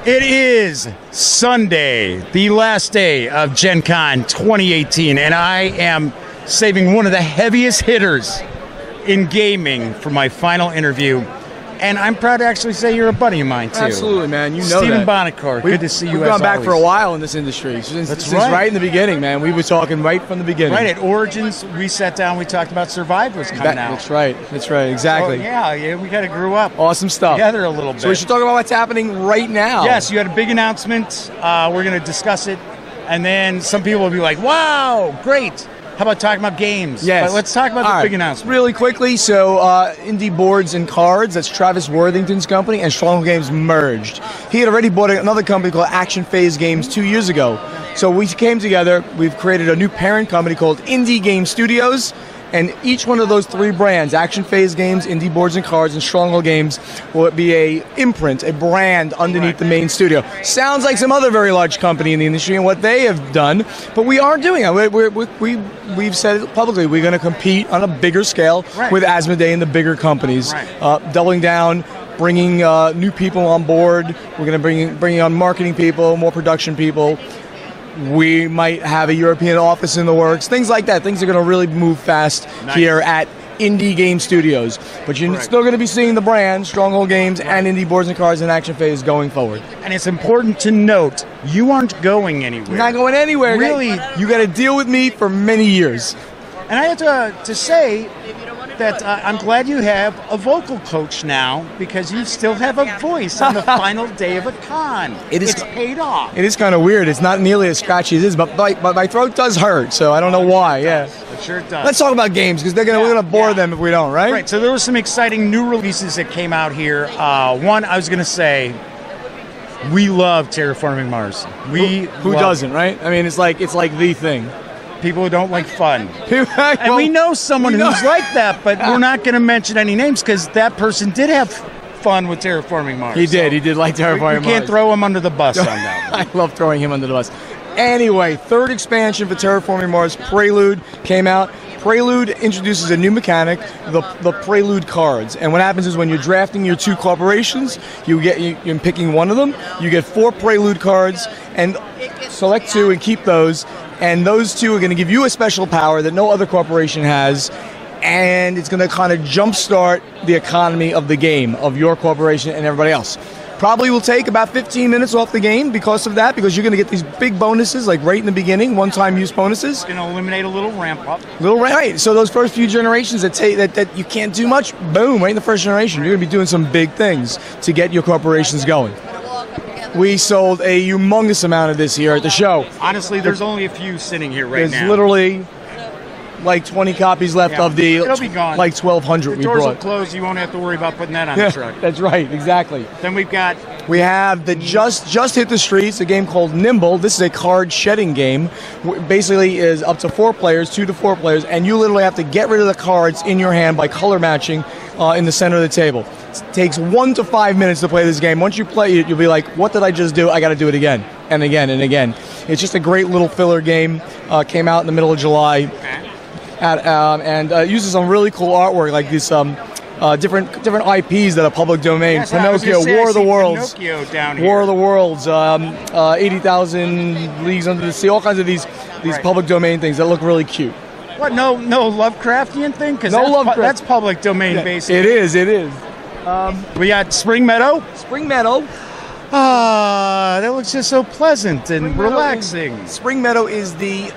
It is Sunday, the last day of Gen Con 2018, and I am saving one of the heaviest hitters in gaming for my final interview. And I'm proud to actually say you're a buddy of mine, too. Absolutely, man. You know Stephen that. Buonocore, good to see you. We've gone back for a while in this industry. Since right in the beginning, man. We were talking right from the beginning. Right, at Origins, we sat down, we talked about Survive was coming out. That's right, exactly. So, yeah, we kind of grew up. Awesome stuff. Together a little bit. So we should talk about what's happening right now. Yes, you had a big announcement. We're going to discuss it. And then some people will be like, wow, great. How about talking about games? Yes. But let's talk about the big announcement. Really quickly, so Indie Boards and Cards, that's Travis Worthington's company, and Stronghold Games merged. He had already bought another company called Action Phase Games 2 years ago. So we came together, we've created a new parent company called Indie Game Studios, and each one of those three brands, Action Phase Games, Indie Boards and Cards, and Stronghold Games, will be a imprint, a brand underneath the main studio. Sounds like some other very large company in the industry and what they have done, but we are doing it. We've said it publicly, we're going to compete on a bigger scale with Asmodee and the bigger companies, doubling down, bringing new people on board. We're going to bring on marketing people, more production people. We might have a European office in the works, things like that. Things are going to really move fast here at Indie Game Studios. But you're still going to be seeing the brand, Stronghold Games and Indie Boards and Cards and Action Phase going forward. And it's important to note, you aren't going anywhere. Not going anywhere. Really. You got to deal with me for many years. And I have to say that I'm glad you have a vocal coach now, because you still have a voice on the final day of a con. It's paid off. It is kind of weird. It's not nearly as scratchy as it is, but my throat does hurt, so I don't know why. It sure does. Let's talk about games, because we're going to bore them if we don't, right? Right, so there were some exciting new releases that came out here. One, I was going to say, we love Terraforming Mars. Who doesn't, right? I mean, it's like the thing. People who don't like fun. And we know someone who's like that, but we're not going to mention any names, because that person did have fun with Terraforming Mars. He did like Terraforming Mars. You can't throw him under the bus on that one. I love throwing him under the bus. Anyway, third expansion for Terraforming Mars, Prelude, came out. Prelude introduces a new mechanic, the Prelude cards. And what happens is when you're drafting your two corporations, you're picking one of them, you get 4 Prelude cards, and select 2 and keep those. And those 2 are going to give you a special power that no other corporation has, and it's going to kind of jumpstart the economy of the game, of your corporation and everybody else. Probably will take about 15 minutes off the game because of that, because you're going to get these big bonuses, like right in the beginning, one-time use bonuses. It's going to eliminate a little ramp up. Right. So those first few generations that you can't do much, boom, right in the first generation, you're going to be doing some big things to get your corporations going. We sold a humongous amount of this here at the show. Honestly, there's only a few sitting here right now. There's literally like 20 copies left of the it'll be gone. Like 1,200 we brought. The doors will close. You won't have to worry about putting that on the truck. That's right, exactly. Then we have the just hit the streets, a game called Nimble. This is a card shedding game. Basically is up to 4 players, 2 to 4 players, and you literally have to get rid of the cards in your hand by color matching in the center of the table. It takes 1 to 5 minutes to play this game. Once you play it, you'll be like, what did I just do? I got to do it again and again and again. It's just a great little filler game. Came out in the middle of July. And uses some really cool artwork, like these different IPs that are public domain. Yes, Pinocchio, War of the Worlds, Pinocchio down here. War of the Worlds, 80,000 Leagues Under the Sea, all kinds of these public domain things that look really cute. What? No Lovecraftian thing? Because that's public domain, basically. It is. We got Spring Meadow. That looks just so pleasant and relaxing. Spring Meadow is the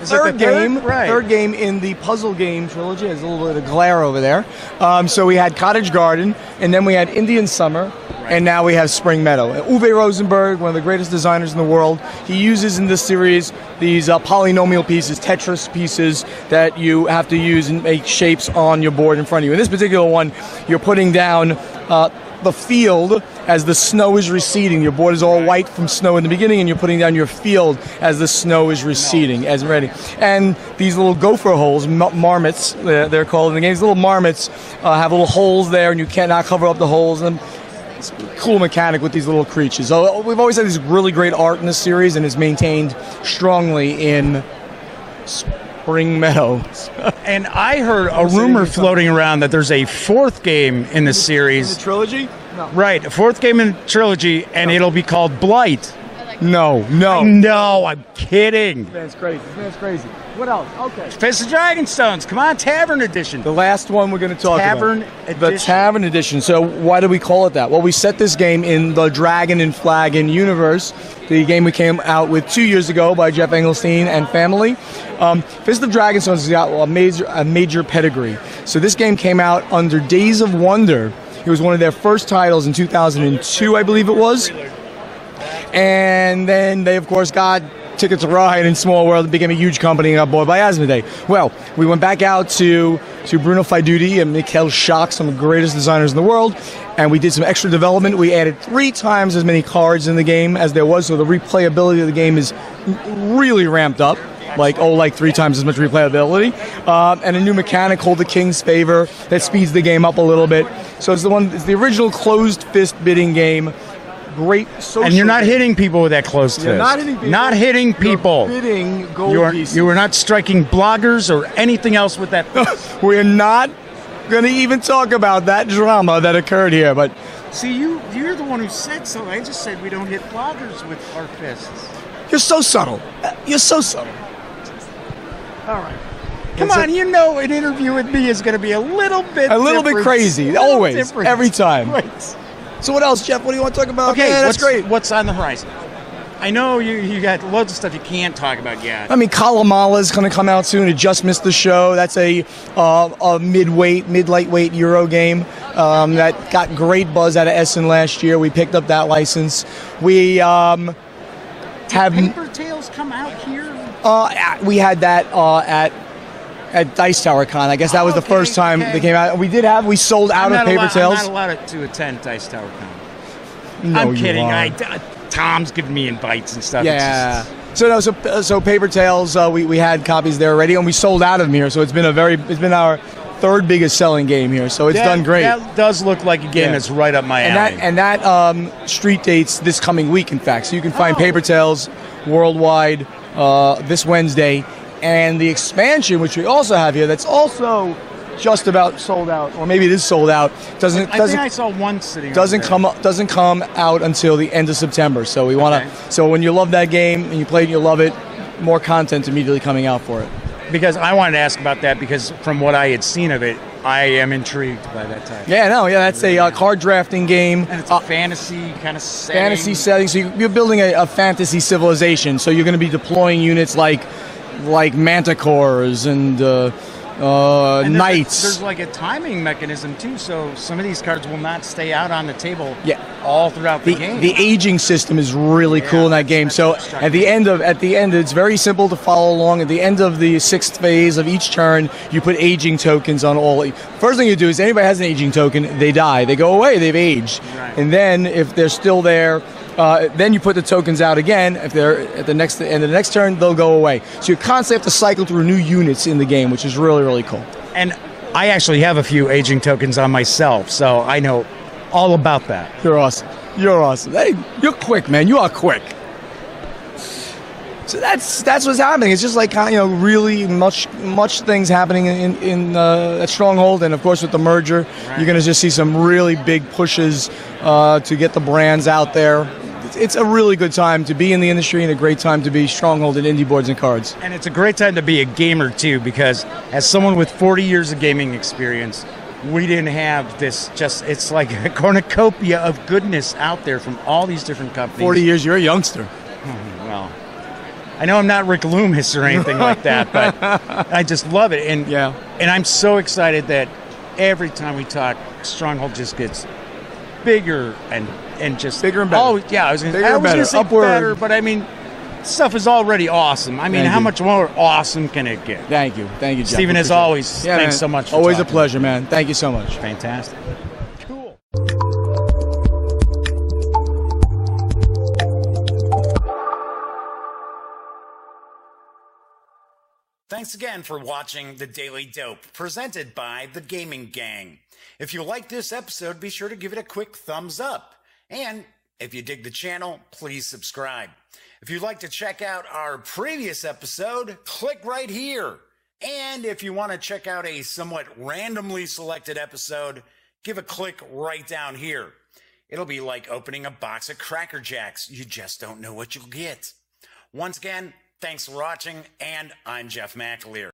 third game in the puzzle game trilogy. There's a little bit of glare over there. So we had Cottage Garden, and then we had Indian Summer, and now we have Spring Meadow. Uwe Rosenberg, one of the greatest designers in the world, he uses in this series these polynomial pieces, Tetris pieces, that you have to use and make shapes on your board in front of you. In this particular one, you're putting down the field as the snow is receding. Your board is all white from snow in the beginning, and you're putting down your field as the snow is receding, as ready. And these little gopher holes, marmots, they're called in the game. These little marmots have little holes there, and you cannot cover up the holes. And it's a cool mechanic with these little creatures. So we've always had this really great art in this series, and it's maintained strongly in Spring Meadow. And I heard a rumor floating around that there's a 4th game in the series. In the trilogy? Right, a fourth game in the trilogy, and it'll be called Blight. No. No, I'm kidding. That's crazy. That's crazy. What else? Okay. Fist of Dragonstones. Come on, Tavern Edition. The last one we're going to talk Tavern about. Edition. The Tavern Edition. So why do we call it that? Well, we set this game in the Dragon and Flagon universe. The game we came out with 2 years ago by Jeff Engelstein and family. Fist of Dragonstones has got a major pedigree. So this game came out under Days of Wonder. It was one of their first titles in 2002, I believe it was. And then they, of course, got Ticket to Ride and Small World. It became a huge company and got bought by Asmodee. Well, we went back out to Bruno Faiduti and Mikkel Schock, some of the greatest designers in the world, and we did some extra development. We added 3 times as many cards in the game as there was, so the replayability of the game is really ramped up. Like 3 times as much replayability, and a new mechanic called the King's Favor that speeds the game up a little bit. So it's the original closed fist bidding game. Great social. And you're not hitting people with that closed fist. You're not hitting people. Not hitting people. You're bidding gold pieces. You are not striking bloggers or anything else with that fist. We're not going to even talk about that drama that occurred here. But see, you're the one who said so. I just said we don't hit bloggers with our fists. You're so subtle. You're so subtle. All right. Come on, you know an interview with me is going to be a little bit crazy. Always. Different. Every time. Right. So what else, Jeff? What do you want to talk about? Okay, yeah, that's great. What's on the horizon? I know you got loads of stuff you can't talk about yet. I mean, Kalamala is going to come out soon. It just missed the show. That's a mid-lightweight Euro game that got great buzz out of Essen last year. We picked up that license. We have Paper Tales come out here. We had that at Dice Tower Con. I guess that was the first time they came out. We sold out of Paper Tales. I'm not allowed to attend Dice Tower Con. No, I'm kidding. are. Tom's giving me invites and stuff. Yeah. So Paper Tales, we had copies there already, and we sold out of them here. So it's been our third biggest selling game here. So it's done great. That does look like a game that's right up my alley. And that street dates this coming week, in fact. So you can find Paper Tales worldwide this Wednesday. And the expansion, which we also have here, that's also just about sold out, or maybe it is sold out. I think I saw one sitting. Doesn't come out until the end of September. So we want to. So when you love that game and you play it, and you love it, more content immediately coming out for it. Because I wanted to ask about that because from what I had seen of it, I am intrigued by that type. That's a card drafting game. And it's a fantasy kind of setting. Fantasy setting. So you're building a fantasy civilization. So you're going to be deploying units like manticores and knights. There's like a timing mechanism too, so some of these cards will not stay out on the table all throughout the game. The aging system is really cool in that game. So at the end, it's very simple to follow along. At the end of the 6th phase of each turn, you put aging tokens on all. First thing you do is anybody has an aging token, they die. They go away, they've aged. Right. And then if they're still there, then you put the tokens out again. If they're at the next end of the next turn, they'll go away. So you constantly have to cycle through new units in the game, which is really, really cool. And I actually have a few aging tokens on myself, so I know all about that. You're awesome. Hey, you're quick, man. You are quick. So that's what's happening. It's just like really much things happening in at Stronghold, and of course with the merger, you're going to just see some really big pushes to get the brands out there. It's a really good time to be in the industry and a great time to be Stronghold and indie boards and cards. And it's a great time to be a gamer too, because as someone with 40 years of gaming experience, we didn't have this. It's like a cornucopia of goodness out there from all these different companies. 40 years, you're a youngster. Well, I know I'm not Rick Loomis or anything like that, but I just love it. And I'm so excited that every time we talk, Stronghold just gets bigger and just bigger and better. Oh yeah, I was going to say better, but I mean, stuff is already awesome. I mean, how much more awesome can it get? Thank you, Jeff. Stephen, as always, thanks so much. Always a pleasure, man. Thank you so much. Fantastic. Cool. Thanks again for watching The Daily Dope, presented by The Gaming Gang. If you like this episode, be sure to give it a quick thumbs up. And if you dig the channel, please subscribe. If you'd like to check out our previous episode, click right here. And if you want to check out a somewhat randomly selected episode, give a click right down here. It'll be like opening a box of Cracker Jacks. You just don't know what you'll get. Once again, thanks for watching, and I'm Jeff McAleer.